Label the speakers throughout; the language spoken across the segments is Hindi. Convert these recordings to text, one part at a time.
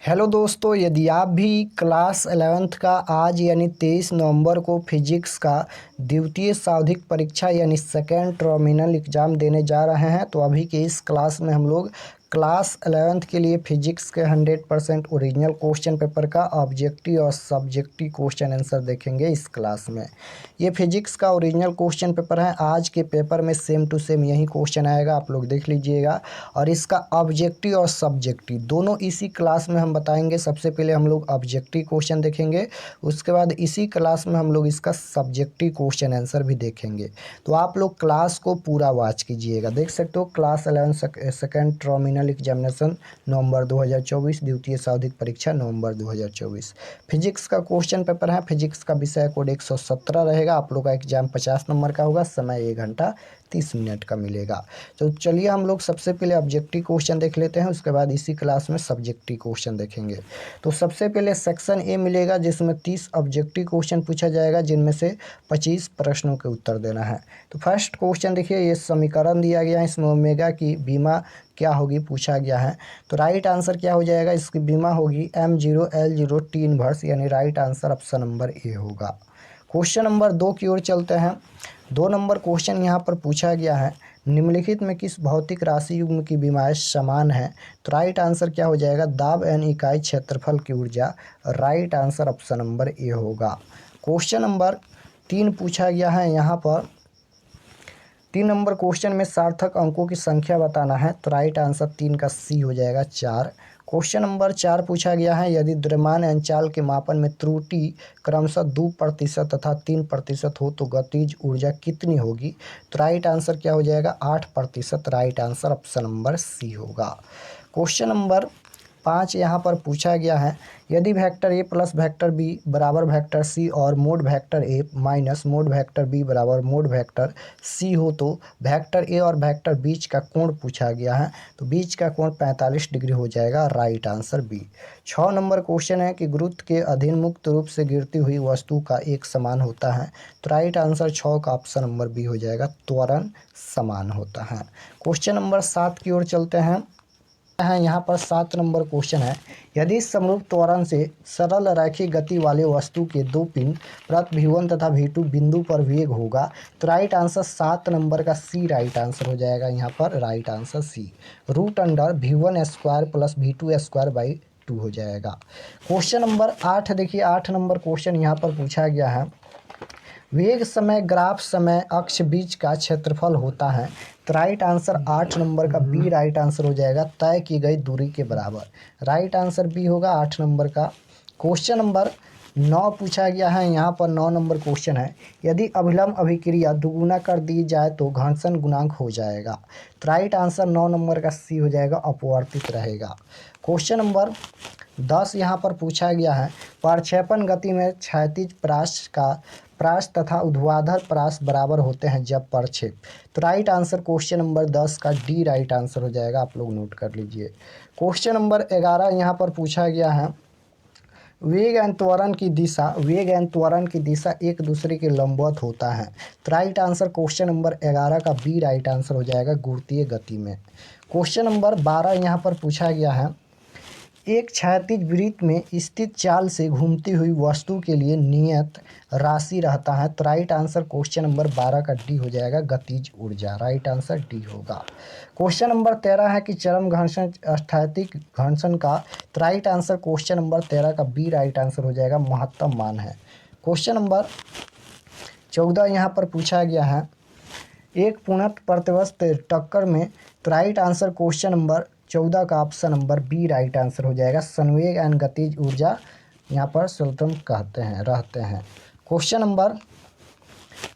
Speaker 1: हेलो दोस्तों, यदि आप भी क्लास 11th का आज यानी 23 नवंबर को फिजिक्स का द्वितीय सांधिक परीक्षा यानी सेकेंड टर्मिनल एग्ज़ाम देने जा रहे हैं तो अभी के इस क्लास में हम लोग क्लास 11th के लिए फिजिक्स के 100% ओरिजिनल क्वेश्चन पेपर का ऑब्जेक्टिव और सब्जेक्टिव क्वेश्चन आंसर देखेंगे इस क्लास में। ये फिजिक्स का ओरिजिनल क्वेश्चन पेपर है। आज के पेपर में सेम टू सेम यही क्वेश्चन आएगा, आप लोग देख लीजिएगा। और इसका ऑब्जेक्टिव और सब्जेक्टिव दोनों इसी क्लास में हम बताएंगे। सबसे पहले हम लोग ऑब्जेक्टिव क्वेश्चन देखेंगे, उसके बाद इसी क्लास में हम लोग इसका सब्जेक्टिव क्वेश्चन आंसर भी देखेंगे। तो आप लोग क्लास को पूरा वॉच कीजिएगा। देख सकते हो क्लास 11 सेकेंड टर्मिनल एग्जामिनेशन नवंबर 2024, द्वितीय सांधिक परीक्षा नवंबर 2024। फिजिक्स का क्वेश्चन पेपर है। फिजिक्स का विषय कोड 117 रहेगा। आप लोग का एग्जाम 50 नंबर का होगा। समय 1 घंटा 30 मिनट का मिलेगा। तो चलिए हम लोग सबसे पहले ऑब्जेक्टिव क्वेश्चन देख लेते हैं, उसके बाद इसी क्लास में सब्जेक्टिव क्वेश्चन देखेंगे। तो सबसे पहले सेक्शन ए मिलेगा, जिसमें 30 ऑब्जेक्टिव क्वेश्चन पूछा जाएगा, जिनमें से 25 प्रश्नों के उत्तर देना है। तो फर्स्ट क्वेश्चन देखिए, ये समीकरण दिया गया है, इसमें ओमेगा की बीमा क्या होगी पूछा गया है। तो राइट आंसर क्या हो जाएगा, इसकी बीमा होगी m0 l0 t इनवर्स, यानी right answer option number A होगा। क्वेश्चन नंबर 2 की ओर चलते हैं। 2 नंबर क्वेश्चन यहाँ पर पूछा गया है, निम्नलिखित में किस भौतिक राशि युग्म की विमाएश समान है। तो राइट आंसर क्या हो जाएगा, दाब एन इकाई क्षेत्रफल की ऊर्जा। Right answer option number A होगा। क्वेश्चन नंबर 3 पूछा गया है यहाँ पर। 3 नंबर क्वेश्चन में सार्थक अंकों की संख्या बताना है। तो राइट आंसर 3 का सी हो जाएगा 4। क्वेश्चन नंबर 4 पूछा गया है, यदि द्रव्यमान अंचाल के मापन में त्रुटि क्रमशः 2% तथा 3% हो तो गतिज ऊर्जा कितनी होगी। तो राइट आंसर क्या हो जाएगा, 8%। Right answer option number C होगा। क्वेश्चन नंबर 5 यहाँ पर पूछा गया है, यदि vector A plus vector B बराबर वेक्टर सी और mod vector A minus mod vector B बराबर मोड वेक्टर सी हो तो वेक्टर ए और वेक्टर बीच का कोण पूछा गया है। तो बीच का कोण 45 डिग्री हो जाएगा। Right answer B. 6 number question है कि गुरुत्व के अधीन मुक्त रूप से गिरती हुई वस्तु का एक समान होता है। तो राइट आंसर 6 का ऑप्शन नंबर बी हो जाएगा, त्वरण समान होता है। क्वेश्चन नंबर 7 की ओर चलते हैं। यहाँ पर 7 नंबर क्वेश्चन है, यदि समरूप त्वरण से सरल रैखिक गति वाले वस्तु के 2 पिंड प्रत v1 तथा v2 बिंदु पर वेग होगा। तो राइट आंसर 7 नंबर का सी राइट आंसर हो जाएगा। यहाँ पर right answer C, root under v1 square plus v2 square by 2 हो जाएगा। क्वेश्चन नंबर 8 देखिए, 8 नंबर क्वेश्चन यहाँ पर पूछा गया है, वेग समय ग्राफ समय अक्ष बीच का क्षेत्रफल होता है। तो राइट आंसर 8 नंबर का बी राइट आंसर हो जाएगा, तय की गई दूरी के बराबर। राइट आंसर बी होगा 8 नंबर का। क्वेश्चन नंबर 9 पूछा गया है। यहाँ पर 9 नंबर क्वेश्चन है, यदि अभिलंब अभिक्रिया दुगुना कर दी जाए तो घर्षण गुणांक हो जाएगा। तो राइट आंसर 9 नंबर का सी हो जाएगा, अपवर्तित रहेगा। क्वेश्चन नंबर 10 यहाँ पर पूछा गया है, प्रक्षेपण गति में क्षैतिज प्रास तथा ऊर्ध्वाधर प्रास बराबर होते हैं जब प्रक्षेप। तो राइट आंसर क्वेश्चन नंबर 10 का डी राइट आंसर हो जाएगा, आप लोग नोट कर लीजिए। क्वेश्चन नंबर 11 यहाँ पर पूछा गया है, वेग एवं त्वरण की दिशा एक दूसरे के लंबवत होता है। तो राइट आंसर क्वेश्चन नंबर 11 का बी राइट आंसर हो जाएगा, गुरुत्वीय गति में। क्वेश्चन नंबर 12 यहाँ पर पूछा गया है, एक क्षैतिज वृत्त में स्थित चाल से घूमती हुई वस्तु के लिए नियत राशि रहता है। तो राइट आंसर क्वेश्चन नंबर 12 का डी हो जाएगा, गतिज ऊर्जा। राइट आंसर डी होगा। क्वेश्चन नंबर 13 है कि चरम घर्षण स्थैतिक घर्षण का। तो राइट आंसर क्वेश्चन नंबर 13 का बी राइट आंसर हो जाएगा, महत्तम मान है। क्वेश्चन नंबर 14 यहाँ पर पूछा गया है, एक पूर्णतः प्रत्यावर्त टक्कर में। तो राइट आंसर क्वेश्चन नंबर 14 का option number B right answer हो जाएगा, संवेग एंड गतिज ऊर्जा यहाँ पर स्वतंत्र रहते हैं। क्वेश्चन नंबर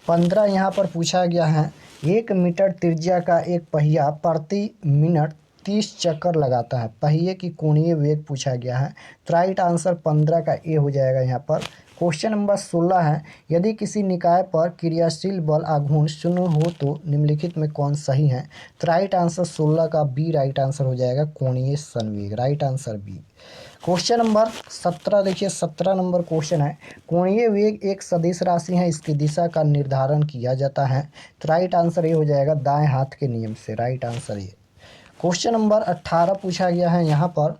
Speaker 1: 15 यहाँ पर पूछा गया है, 1 मीटर त्रिज्या का एक पहिया प्रति मिनट 30 चक्कर लगाता है, पहिए की कोणीय वेग पूछा गया है। तो राइट आंसर 15 का ए हो जाएगा यहाँ पर। क्वेश्चन नंबर 16 है, यदि किसी निकाय पर क्रियाशील बल आघूर्ण 0 हो तो निम्नलिखित में कौन सही है। तो राइट आंसर 16 का बी राइट आंसर हो जाएगा, कोणीय संवेग। Right answer B. Question number 17 देखिए, 17 नंबर क्वेश्चन है, कोणीय वेग एक सदिश राशि है, इसकी दिशा का निर्धारण किया जाता है। तो राइट आंसर ये हो जाएगा, दाएं हाथ के नियम से। राइट आंसर ये। क्वेश्चन नंबर 18 पूछा गया है यहाँ पर,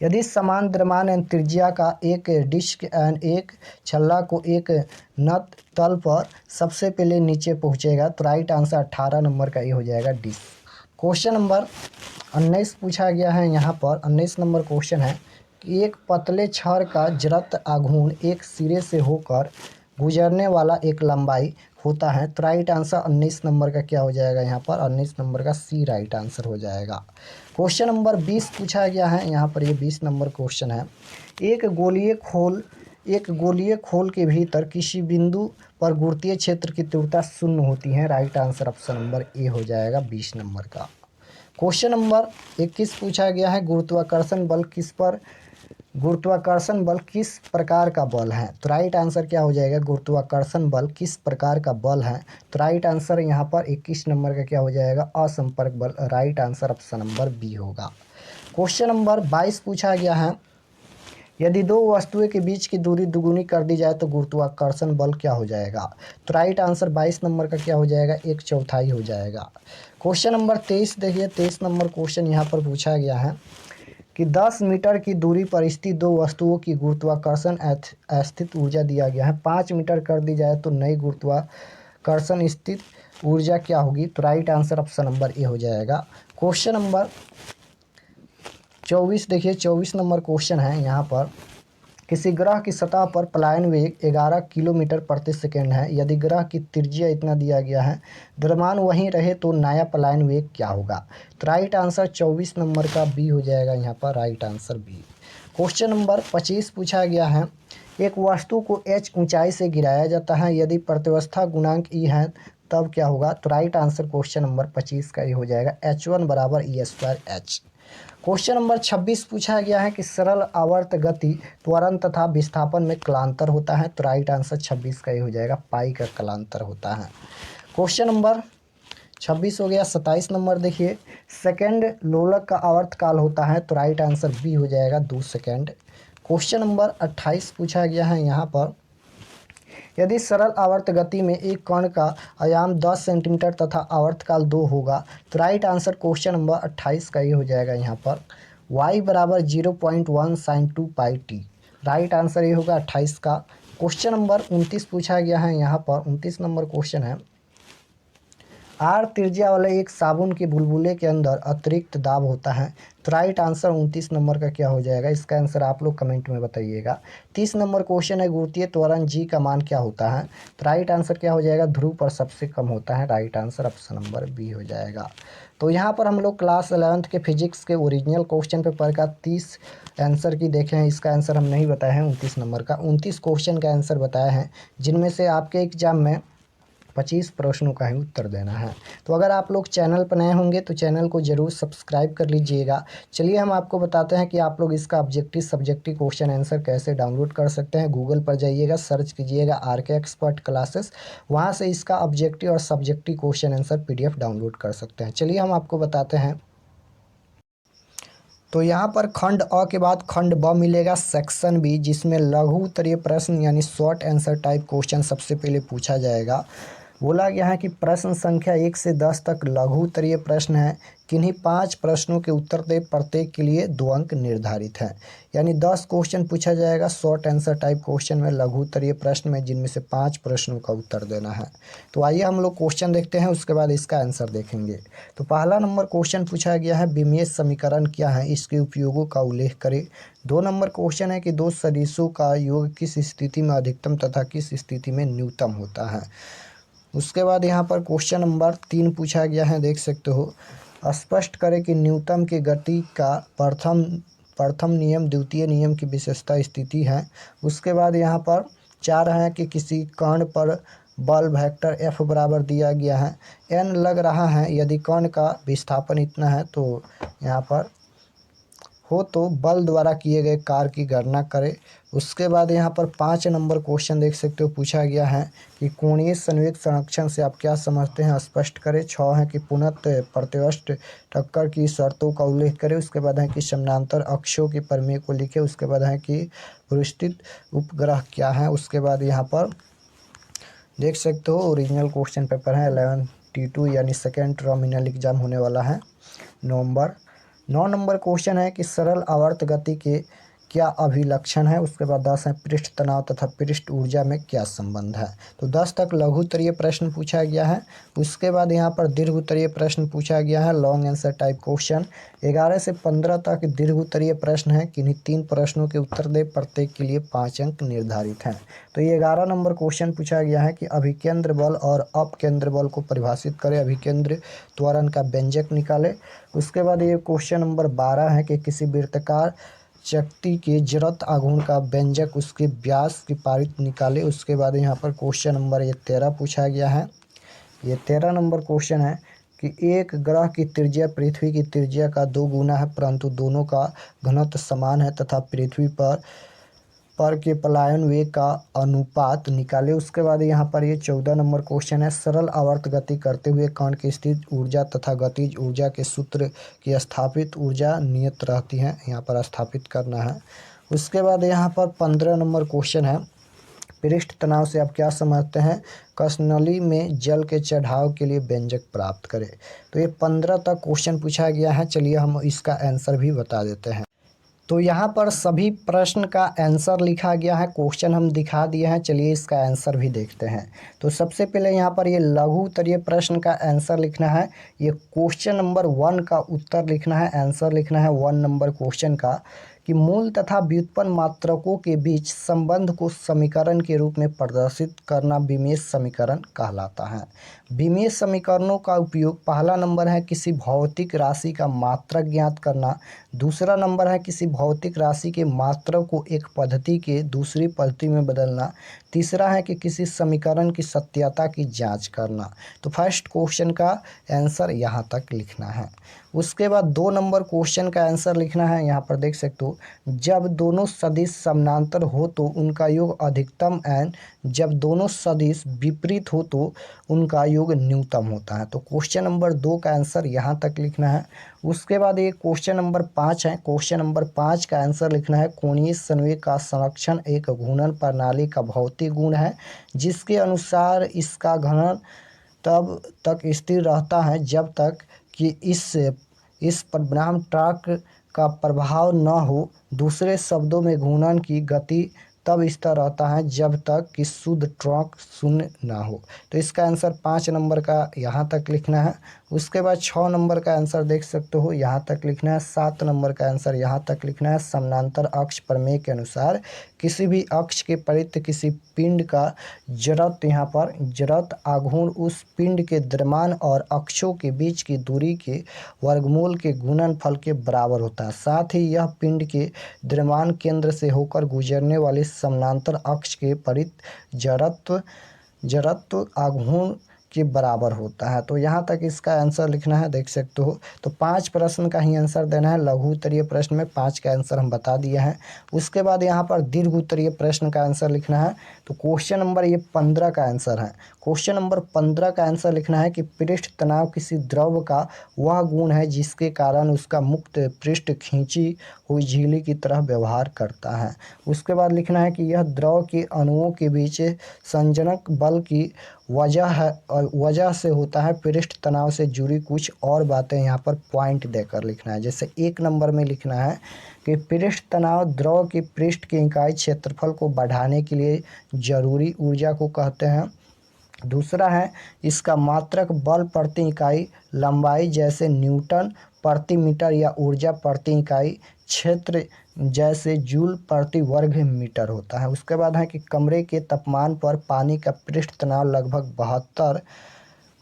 Speaker 1: यदि समान द्रव्यमान एवं त्रिज्या का एक डिस्क एंड एक छल्ला को एक नत तल पर सबसे पहले नीचे पहुंचेगा तो राइट आंसर 18 नंबर का ये हो जाएगा डिस्क। क्वेश्चन नंबर 19 पूछा गया है। यहाँ पर 19 नंबर क्वेश्चन है कि एक पतले छड़ का जड़त्व आघूर्ण एक सिरे से होकर गुजरने वाला एक लंबाई होता है तो राइट आंसर 19 नंबर का क्या हो जाएगा, यहाँ पर 19 नंबर का सी राइट आंसर हो जाएगा। क्वेश्चन नंबर 20 पूछा गया है। यहाँ पर ये 20 नंबर क्वेश्चन है। एक गोलीय खोल के भीतर किसी बिंदु पर गुरुत्वीय क्षेत्र की तीव्रता शून्य होती है। राइट आंसर ऑप्शन नंबर ए हो जाएगा 20 नंबर का। क्वेश्चन नंबर 21 पूछा गया है गुरुत्वाकर्षण बल किस प्रकार का बल है तो राइट आंसर क्या हो जाएगा, गुरुत्वाकर्षण बल किस प्रकार का बल है तो राइट आंसर यहाँ पर 21 नंबर का क्या हो जाएगा, असंपर्क बल। Right answer option number B होगा। क्वेश्चन नंबर 22 पूछा गया है। यदि दो वस्तुओं के बीच की दूरी दुगुनी कर दी जाए तो गुरुत्वाकर्षण बल क्या हो जाएगा तो राइट आंसर 22 नंबर का क्या हो जाएगा, 1/4 हो जाएगा। क्वेश्चन नंबर 23 देखिए, 23 नंबर क्वेश्चन यहाँ पर पूछा गया है कि 10 मीटर की दूरी पर स्थित दो वस्तुओं की गुरुत्वाकर्षण स्थित ऊर्जा दिया गया है। 5 मीटर कर दी जाए तो नई गुरुत्वाकर्षण स्थित ऊर्जा क्या होगी तो राइट आंसर ऑप्शन नंबर ए हो जाएगा। क्वेश्चन नंबर 24 देखिए, 24 नंबर क्वेश्चन है। यहाँ पर किसी ग्रह की सतह पर पलायन वेग 11 किलोमीटर प्रति सेकंड है। यदि ग्रह की त्रिज्या इतना दिया गया है, द्रव्यमान वहीं रहे तो नया पलायन वेग क्या होगा तो राइट आंसर 24 नंबर का बी हो जाएगा। यहाँ पर right answer B. Question number 25 पूछा गया है। एक वस्तु को h ऊंचाई से गिराया जाता है, यदि प्रतिवस्था गुणांक ई है तब क्या होगा तो राइट आंसर क्वेश्चन नंबर 25 का ये हो जाएगा, h1 बराबर E²h। क्वेश्चन नंबर 26 पूछा गया है कि सरल आवर्त गति त्वरण तथा विस्थापन में कलांतर होता है तो राइट आंसर 26 का ये हो जाएगा, पाई का कलांतर होता है। क्वेश्चन नंबर 26 हो गया। 27 नंबर देखिए, सेकंड लोलक का आवर्त काल होता है तो राइट आंसर बी हो जाएगा, 2 सेकंड। क्वेश्चन नंबर 28 पूछा गया है। यहाँ पर यदि सरल आवर्त गति में एक कण का आयाम 10 सेंटीमीटर तथा आवर्तकाल 2 होगा तो राइट आंसर क्वेश्चन नंबर 28 का ये हो जाएगा, यहाँ पर y बराबर 0.1 sin 2 pi T. Right answer ये होगा 28 का। क्वेश्चन नंबर 29 पूछा गया है। यहाँ पर 29 नंबर क्वेश्चन है। आर त्रिज्या वाले एक साबुन के बुलबुले के अंदर अतिरिक्त दाब होता है तो राइट आंसर 29 नंबर का क्या हो जाएगा, इसका आंसर आप लोग कमेंट में बताइएगा। 30 नंबर क्वेश्चन है, गुरुत्वीय त्वरण जी का मान क्या होता है तो राइट आंसर क्या हो जाएगा, ध्रुव पर सबसे कम होता है। Right answer option number B हो जाएगा। तो यहाँ पर हम लोग क्लास 11th के फिजिक्स के ओरिजिनल क्वेश्चन पेपर का 30 आंसर की देखे हैं। इसका आंसर हम नहीं बताए हैं 29 नंबर का, 29 क्वेश्चन का आंसर बताया है, जिनमें से आपके एग्जाम में 25 प्रश्नों का ही उत्तर देना है। तो अगर आप लोग चैनल पर नए होंगे तो चैनल को ज़रूर सब्सक्राइब कर लीजिएगा। चलिए हम आपको बताते हैं कि आप लोग इसका ऑब्जेक्टिव सब्जेक्टिव क्वेश्चन आंसर कैसे डाउनलोड कर सकते हैं। गूगल पर जाइएगा, सर्च कीजिएगा आरके एक्सपर्ट क्लासेस, वहाँ से इसका ऑब्जेक्टिव और subjective question answer PDF download कर सकते हैं। चलिए हम आपको बताते हैं। तो यहाँ पर खंड अ के बाद खंड ब मिलेगा सेक्शन बी, जिसमें लघु उत्तरीय प्रश्न यानी शॉर्ट आंसर टाइप क्वेश्चन सबसे पहले पूछा जाएगा। बोला गया है कि प्रश्न संख्या 1 से 10 तक लघु उत्तरीय प्रश्न है। किन्हीं 5 प्रश्नों के उत्तर दे, प्रत्येक के लिए 2 अंक निर्धारित हैं। यानी 10 क्वेश्चन पूछा जाएगा शॉर्ट आंसर टाइप क्वेश्चन में, लघु उत्तरीय प्रश्न में, जिनमें से 5 प्रश्नों का उत्तर देना है। तो आइए हम लोग क्वेश्चन देखते हैं, उसके बाद इसका आंसर देखेंगे। तो पहला नंबर क्वेश्चन पूछा गया है, विमेय समीकरण क्या है, इसके उपयोगों का उल्लेख करें। 2 नंबर क्वेश्चन है कि दो सदिशों का योग किस स्थिति में अधिकतम तथा किस स्थिति में न्यूनतम होता है। उसके बाद यहाँ पर क्वेश्चन नंबर 3 पूछा गया है, देख सकते हो, स्पष्ट करें कि न्यूटन की गति का प्रथम नियम द्वितीय नियम की विशेषता स्थिति है। उसके बाद यहाँ पर 4 है कि किसी कण पर बल वेक्टर F बराबर दिया गया है, n लग रहा है, यदि कण का विस्थापन इतना है तो यहाँ पर हो तो बल द्वारा किए गए कार्य की गणना करें। उसके बाद यहाँ पर 5 नंबर क्वेश्चन देख सकते हो, पूछा गया है कि कोणीय संवेग संरक्षण से आप क्या समझते हैं, स्पष्ट करें। 6 है कि पुनः प्रतिवष्ट टक्कर की शर्तों का उल्लेख करें। उसके बाद है कि समानांतर अक्षों के प्रमेय को लिखे। उसके बाद है कि पृष्ठित उपग्रह क्या है। उसके बाद यहाँ पर देख सकते हो ओरिजिनल क्वेश्चन पेपर है 11 T2 यानी सेकेंड टर्मिनल एग्जाम होने वाला है नवंबर 9 नंबर क्वेश्चन है कि सरल आवर्त गति के क्या अभिलक्षण है। उसके बाद 10 है पृष्ठ तनाव तथा पृष्ठ ऊर्जा में क्या संबंध है। तो 10 तक लघु उत्तरीय प्रश्न पूछा गया है। उसके बाद यहाँ पर दीर्घ उत्तरीय प्रश्न पूछा गया है, लॉन्ग आंसर टाइप क्वेश्चन। 11 से 15 तक दीर्घ उत्तरीय प्रश्न है, किन्हीं 3 प्रश्नों के उत्तर दे, प्रत्येक के लिए 5 अंक निर्धारित हैं। तो ये 11 नंबर क्वेश्चन पूछा गया है कि अभिकेंद्र बल और अपकेंद्र बल को परिभाषित करें, अभिकेंद्र त्वरण का व्यंजक निकाले। उसके बाद ये क्वेश्चन नंबर 12 है कि किसी वृत्ताकार चक्ति के जड़त्व आघूर्ण का व्यंजक उसके व्यास की पारित निकाले। उसके बाद यहाँ पर क्वेश्चन नंबर ये 13 पूछा गया है। ये 13 नंबर क्वेश्चन है कि एक ग्रह की त्रिज्या पृथ्वी की त्रिज्या का 2 गुना है, परंतु दोनों का घनत्व समान है तथा पृथ्वी पर के पलायन वेग का अनुपात निकाले। उसके बाद यहाँ पर ये 14 नंबर क्वेश्चन है, सरल आवर्त गति करते हुए कण की स्थित ऊर्जा तथा गतिज ऊर्जा के सूत्र की स्थापित ऊर्जा नियत रहती है, यहाँ पर स्थापित करना है। उसके बाद यहाँ पर 15 नंबर क्वेश्चन है, पृष्ठ तनाव से आप क्या समझते हैं, कशनली में जल के चढ़ाव के लिए व्यंजक प्राप्त करें। तो ये 15 तक क्वेश्चन पूछा गया है। चलिए हम इसका आंसर भी बता देते हैं। तो यहाँ पर सभी प्रश्न का आंसर लिखा गया है, क्वेश्चन हम दिखा दिए हैं। चलिए इसका आंसर भी देखते हैं। तो सबसे पहले यहाँ पर ये लघु उत्तरीय प्रश्न का आंसर लिखना है। ये क्वेश्चन नंबर 1 का उत्तर लिखना है, आंसर लिखना है 1 नंबर क्वेश्चन का कि मूल तथा व्युत्पन्न मात्रकों के बीच संबंध को समीकरण के रूप में प्रदर्शित करना विमेय समीकरण कहलाता है। विमेय समीकरणों का उपयोग, पहला नंबर है किसी भौतिक राशि का मात्रक ज्ञात करना, दूसरा नंबर है किसी भौतिक राशि के मात्रक को एक पद्धति के दूसरी पद्धति में बदलना, तीसरा है कि किसी समीकरण की सत्यता की जांच करना। तो फर्स्ट क्वेश्चन का आंसर यहाँ तक लिखना है। उसके बाद 2 नंबर क्वेश्चन का आंसर लिखना है। यहाँ पर देख सकते हो, जब दोनों सदिश समानांतर हो तो उनका योग अधिकतम एन, जब दोनों सदिश विपरीत हो तो उनका योग न्यूनतम होता है। तो क्वेश्चन नंबर 2 का आंसर यहाँ तक लिखना है। उसके बाद ये क्वेश्चन नंबर 5 है। क्वेश्चन नंबर 5 का आंसर लिखना है, कोणीय संवेग का संरक्षण एक घूर्णन प्रणाली का भौतिक गुण है जिसके अनुसार इसका घनन तब तक स्थिर रहता है जब तक कि इस पर बनाम टॉर्क का प्रभाव न हो। दूसरे शब्दों में घूर्णन की गति तब स्थिर रहता है जब तक कि शुद्ध टॉर्क शून्य ना हो। तो इसका आंसर 5 नंबर का यहाँ तक लिखना है। उसके बाद 6 नंबर का आंसर देख सकते हो, यहाँ तक लिखना है। 7 नंबर का आंसर यहाँ तक लिखना है। समानांतर अक्ष प्रमेय के अनुसार किसी भी अक्ष के परितः किसी पिंड का जड़त्व, यहाँ पर जड़त्व आघूर्ण उस पिंड के द्रव्यमान और अक्षों के बीच की दूरी के वर्गमूल के गुणनफल के बराबर होता है। साथ ही यह पिंड के द्रव्यमान केंद्र से होकर गुजरने वाले समानांतर अक्ष के परितः जड़त्व आघूर्ण के बराबर होता है। तो यहाँ तक इसका आंसर लिखना है, देख सकते हो। तो 5 प्रश्न का ही आंसर देना है। लघु उत्तरीय प्रश्न में 5 का आंसर हम बता दिए हैं। उसके बाद यहाँ पर दीर्घ उत्तरीय प्रश्न का आंसर लिखना है। तो क्वेश्चन नंबर ये 15 का आंसर है। क्वेश्चन नंबर 15 का आंसर लिखना है कि पृष्ठ तनाव किसी द्रव का वह गुण है जिसके कारण उसका मुक्त पृष्ठ खींची हुई झिल्ली की तरह व्यवहार करता है। उसके बाद लिखना है कि यह द्रव के अणुओं के बीच संजनक बल की वजह से होता है। पृष्ठ तनाव से जुड़ी कुछ और बातें यहाँ पर पॉइंट देकर लिखना है। जैसे 1 नंबर में लिखना है कि पृष्ठ तनाव द्रव के पृष्ठ के इकाई क्षेत्रफल को बढ़ाने के लिए जरूरी ऊर्जा को कहते हैं। दूसरा है इसका मात्रक बल प्रति इकाई लंबाई जैसे न्यूटन प्रति मीटर या ऊर्जा प्रति इकाई क्षेत्र जैसे जूल प्रति वर्ग मीटर होता है। उसके बाद है कि कमरे के तापमान पर पानी का पृष्ठ तनाव लगभग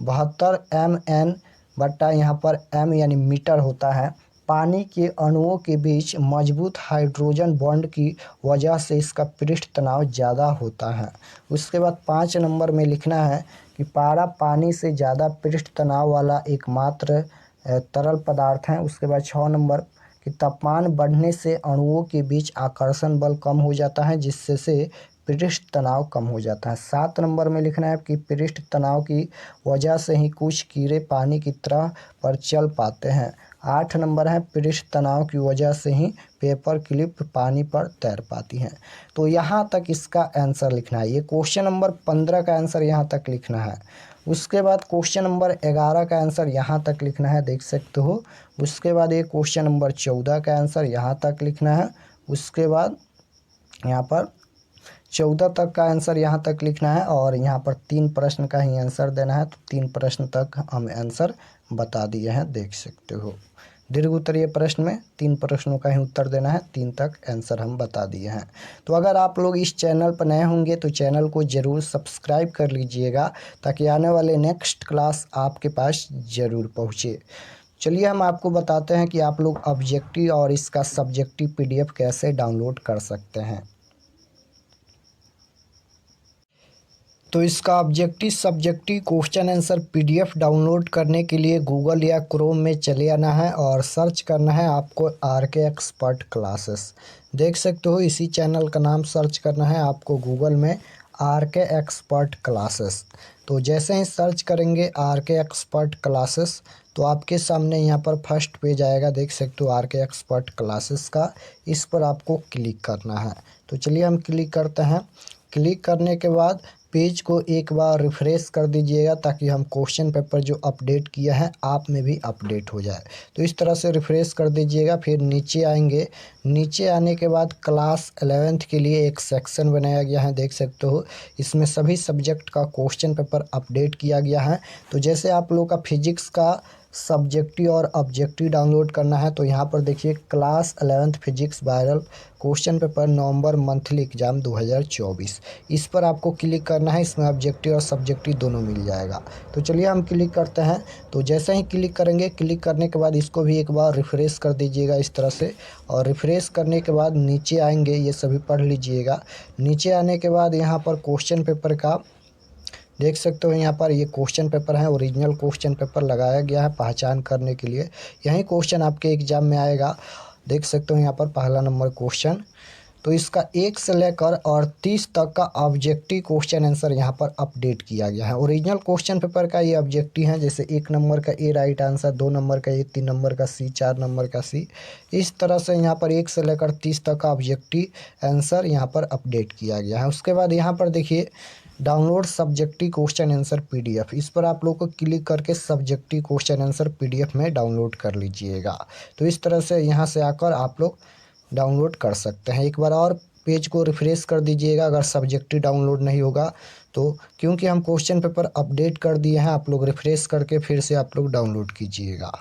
Speaker 1: 72 mn बट्टा यहाँ पर m यानी मीटर होता है। पानी के अणुओं के बीच मजबूत हाइड्रोजन बॉन्ड की वजह से इसका पृष्ठ तनाव ज़्यादा होता है। उसके बाद 5 नंबर में लिखना है कि पारा पानी से ज़्यादा पृष्ठ तनाव वाला एकमात्र तरल पदार्थ है। उसके बाद 6 नंबर कि तापमान बढ़ने से अणुओं के बीच आकर्षण बल कम हो जाता है जिससे पृष्ठ तनाव कम हो जाता है। 7 नंबर में लिखना है कि पृष्ठ तनाव की वजह से ही कुछ कीड़े पानी की तरह पर चल पाते हैं। 8 नंबर है पृष्ठ तनाव की वजह से ही पेपर क्लिप पानी पर तैर पाती हैं। तो यहाँ तक इसका आंसर लिखना है। ये क्वेश्चन नंबर 15 का आंसर यहाँ तक लिखना है। उसके बाद क्वेश्चन नंबर 11 का आंसर यहाँ तक लिखना है, देख सकते हो। उसके बाद ये क्वेश्चन नंबर 14 का आंसर यहाँ तक लिखना है। उसके बाद यहाँ पर 14 तक का आंसर यहाँ तक लिखना है और यहाँ पर 3 प्रश्न का ही आंसर देना है। तो 3 प्रश्न तक हम आंसर बता दिए हैं, देख सकते हो। दीर्घ उत्तरीय प्रश्न में 3 प्रश्नों का ही उत्तर देना है, 3 तक आंसर हम बता दिए हैं। तो अगर आप लोग इस चैनल पर नए होंगे तो चैनल को ज़रूर सब्सक्राइब कर लीजिएगा, ताकि आने वाले नेक्स्ट क्लास आपके पास ज़रूर पहुँचे। चलिए हम आपको बताते हैं कि आप लोग ऑब्जेक्टिव और इसका सब्जेक्टिव PDF कैसे डाउनलोड कर सकते हैं। तो इसका objective subjective question answer PDF download करने के लिए गूगल या क्रोम में चले आना है और सर्च करना है आपको RK एक्सपर्ट क्लासेस। देख सकते हो, इसी चैनल का नाम सर्च करना है आपको गूगल में, RK एक्सपर्ट क्लासेस। तो जैसे ही सर्च करेंगे RK एक्सपर्ट क्लासेस तो आपके सामने यहाँ पर फर्स्ट पेज आएगा, देख सकते हो RK एक्सपर्ट क्लासेस का। इस पर आपको क्लिक करना है। तो चलिए हम क्लिक करते हैं। क्लिक करने के बाद पेज को एक बार रिफ़्रेश कर दीजिएगा, ताकि हम क्वेश्चन पेपर जो अपडेट किया है आप में भी अपडेट हो जाए। तो इस तरह से रिफ़्रेश कर दीजिएगा। फिर नीचे आएंगे। नीचे आने के बाद क्लास 11th के लिए एक सेक्शन बनाया गया है, देख सकते हो। इसमें सभी सब्जेक्ट का क्वेश्चन पेपर अपडेट किया गया है। तो जैसे आप लोग का फिजिक्स का सब्जेक्टिव और ऑब्जेक्टिव डाउनलोड करना है, तो यहाँ पर देखिए class 11th physics viral question paper नवंबर मंथली एग्ज़ाम 2024, इस पर आपको क्लिक करना है। इसमें ऑब्जेक्टिव और सब्जेक्टिव दोनों मिल जाएगा। तो चलिए हम क्लिक करते हैं। तो जैसे ही क्लिक करेंगे, क्लिक करने के बाद इसको भी एक बार रिफ़्रेश कर दीजिएगा इस तरह से। और रिफ़्रेश करने के बाद नीचे आएंगे, ये सभी पढ़ लीजिएगा। नीचे आने के बाद यहाँ पर क्वेश्चन पेपर का देख सकते हो, यहाँ पर ये क्वेश्चन पेपर है, ओरिजिनल क्वेश्चन पेपर लगाया गया है पहचान करने के लिए। यही क्वेश्चन आपके एग्ज़ाम में आएगा, देख सकते हो यहाँ पर पहला नंबर क्वेश्चन। तो इसका 1 से लेकर और 30 तक का ऑब्जेक्टिव क्वेश्चन आंसर यहाँ पर अपडेट किया गया है। ओरिजिनल क्वेश्चन पेपर का ये ऑब्जेक्टिव है, जैसे 1 नंबर का A राइट आंसर, 2 नंबर का A, 3 नंबर का C, 4 नंबर का C। इस तरह से यहाँ पर 1 से लेकर 30 तक का ऑब्जेक्टिव आंसर यहाँ पर अपडेट किया गया है। उसके बाद यहाँ पर देखिए download subjective question answer PDF, इस पर आप लोग को क्लिक करके सब्जेक्टिव क्वेश्चन आंसर PDF में डाउनलोड कर लीजिएगा। तो इस तरह से यहाँ से आकर आप लोग डाउनलोड कर सकते हैं। एक बार और पेज को रिफ़्रेश कर दीजिएगा अगर सब्जेक्टिव डाउनलोड नहीं होगा तो, क्योंकि हम क्वेश्चन पेपर अपडेट कर दिए हैं। आप लोग रिफ़्रेश करके फिर से आप लोग डाउनलोड कीजिएगा।